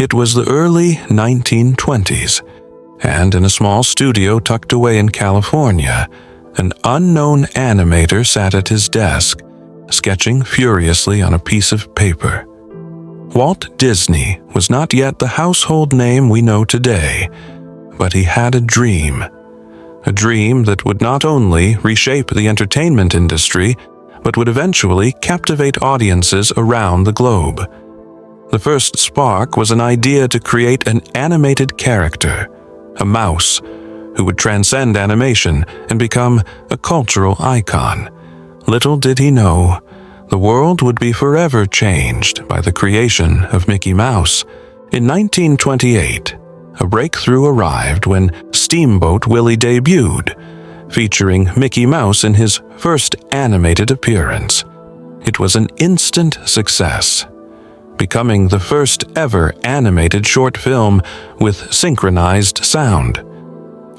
It was the early 1920s, and in a small studio tucked away in California, an unknown animator sat at his desk, sketching furiously on a piece of paper. Walt Disney was not yet the household name we know today, but he had a dream that would not only reshape the entertainment industry, but would eventually captivate audiences around the globe. The first spark was an idea to create an animated character, a mouse, who would transcend animation and become a cultural icon. Little did he know, the world would be forever changed by the creation of Mickey Mouse. In 1928, a breakthrough arrived when Steamboat Willie debuted, featuring Mickey Mouse in his first animated appearance. It was an instant success, becoming the first ever animated short film with synchronized sound.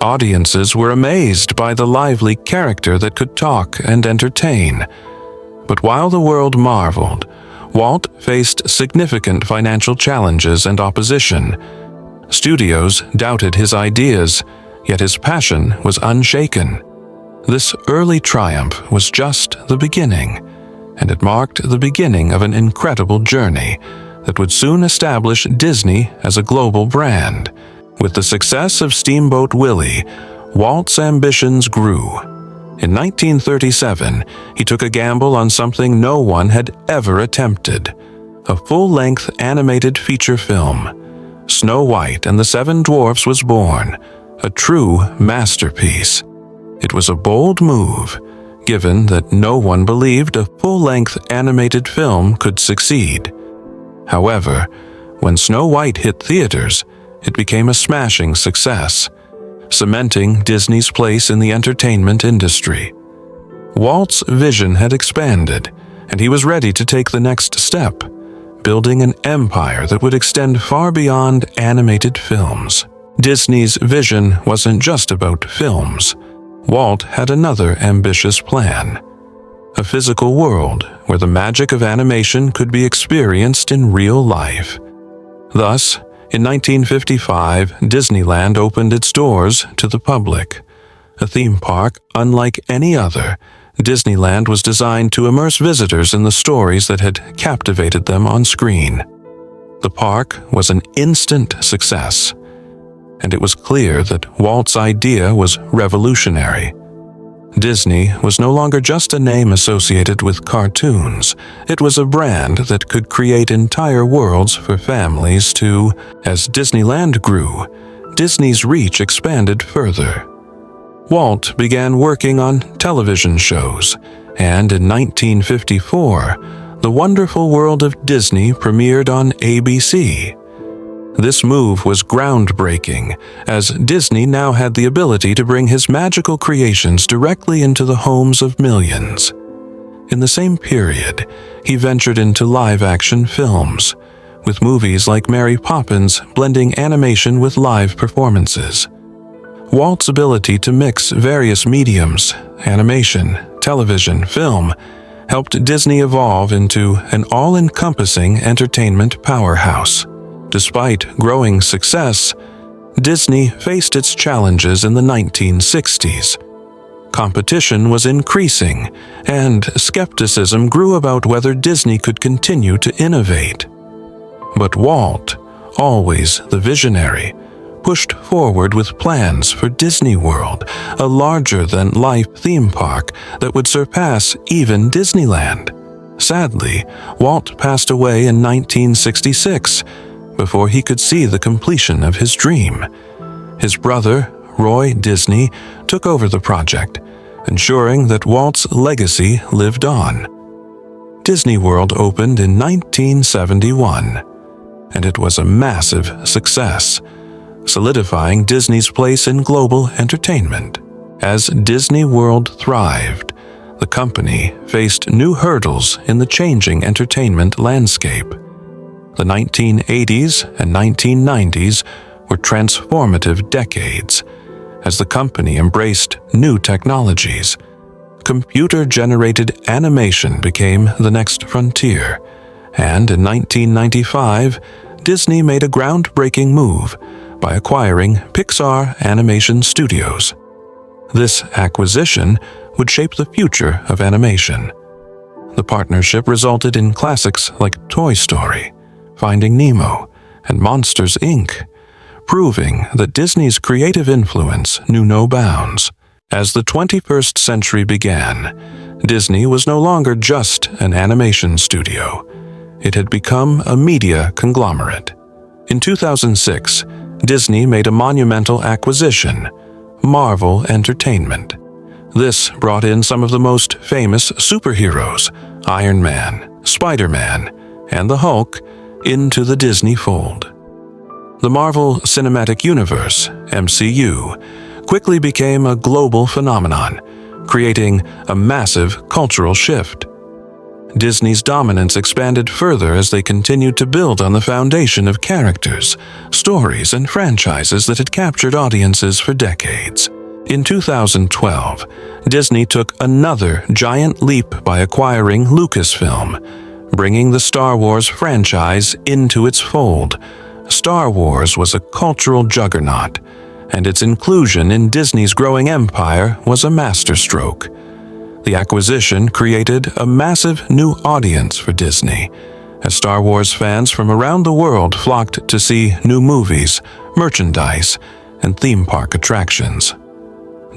Audiences were amazed by the lively character that could talk and entertain. But while the world marveled, Walt faced significant financial challenges and opposition. Studios doubted his ideas, yet his passion was unshaken. This early triumph was just the beginning, and it marked the beginning of an incredible journey that would soon establish Disney as a global brand. With the success of Steamboat Willie, Walt's ambitions grew. In 1937, he took a gamble on something no one had ever attempted: a full-length animated feature film. Snow White and the Seven Dwarfs was born, a true masterpiece. It was a bold move, given that no one believed a full-length animated film could succeed. However, when Snow White hit theaters, it became a smashing success, cementing Disney's place in the entertainment industry. Walt's vision had expanded, and he was ready to take the next step, building an empire that would extend far beyond animated films. Disney's vision wasn't just about films. Walt had another ambitious plan: a physical world where the magic of animation could be experienced in real life. Thus, in 1955, Disneyland opened its doors to the public. A theme park unlike any other, Disneyland was designed to immerse visitors in the stories that had captivated them on screen. The park was an instant success, and it was clear that Walt's idea was revolutionary. Disney was no longer just a name associated with cartoons. It was a brand that could create entire worlds for families too. As Disneyland grew, Disney's reach expanded further. Walt began working on television shows, and in 1954, The Wonderful World of Disney premiered on ABC. This move was groundbreaking, as Disney now had the ability to bring his magical creations directly into the homes of millions. In the same period, he ventured into live-action films, with movies like Mary Poppins blending animation with live performances. Walt's ability to mix various mediums, animation, television, film, helped Disney evolve into an all-encompassing entertainment powerhouse. Despite growing success, Disney faced its challenges in the 1960s. Competition was increasing, and skepticism grew about whether Disney could continue to innovate. But Walt, always the visionary, pushed forward with plans for Disney World, a larger-than-life theme park that would surpass even Disneyland. Sadly, Walt passed away in 1966, before he could see the completion of his dream. His brother, Roy Disney, took over the project, ensuring that Walt's legacy lived on. Disney World opened in 1971, and it was a massive success, solidifying Disney's place in global entertainment. As Disney World thrived, the company faced new hurdles in the changing entertainment landscape. The 1980s and 1990s were transformative decades, as the company embraced new technologies. Computer-generated animation became the next frontier, and in 1995, Disney made a groundbreaking move by acquiring Pixar Animation Studios. This acquisition would shape the future of animation. The partnership resulted in classics like Toy Story, Finding Nemo, and Monsters, Inc., proving that Disney's creative influence knew no bounds. As the 21st century began, Disney was no longer just an animation studio. It had become a media conglomerate. In 2006, Disney made a monumental acquisition, Marvel Entertainment. This brought in some of the most famous superheroes, Iron Man, Spider-Man, and the Hulk, into the Disney fold. The Marvel Cinematic Universe, MCU, quickly became a global phenomenon, creating a massive cultural shift. Disney's dominance expanded further as they continued to build on the foundation of characters, stories, and franchises that had captured audiences for decades. In 2012, Disney took another giant leap by acquiring Lucasfilm, bringing the Star Wars franchise into its fold. Star Wars was a cultural juggernaut, and its inclusion in Disney's growing empire was a masterstroke. The acquisition created a massive new audience for Disney, as Star Wars fans from around the world flocked to see new movies, merchandise, and theme park attractions.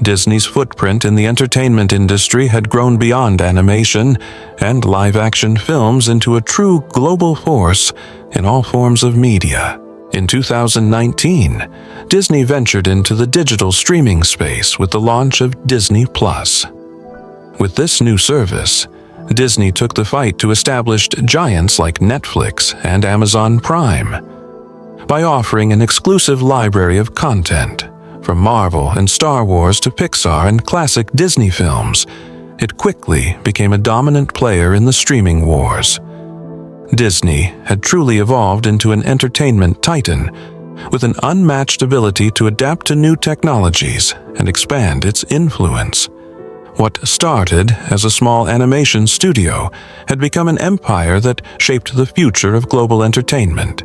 Disney's footprint in the entertainment industry had grown beyond animation and live-action films into a true global force in all forms of media. In 2019, Disney ventured into the digital streaming space with the launch of Disney+. With this new service, Disney took the fight to established giants like Netflix and Amazon Prime. By offering an exclusive library of content, from Marvel and Star Wars to Pixar and classic Disney films, it quickly became a dominant player in the streaming wars. Disney had truly evolved into an entertainment titan, with an unmatched ability to adapt to new technologies and expand its influence. What started as a small animation studio had become an empire that shaped the future of global entertainment.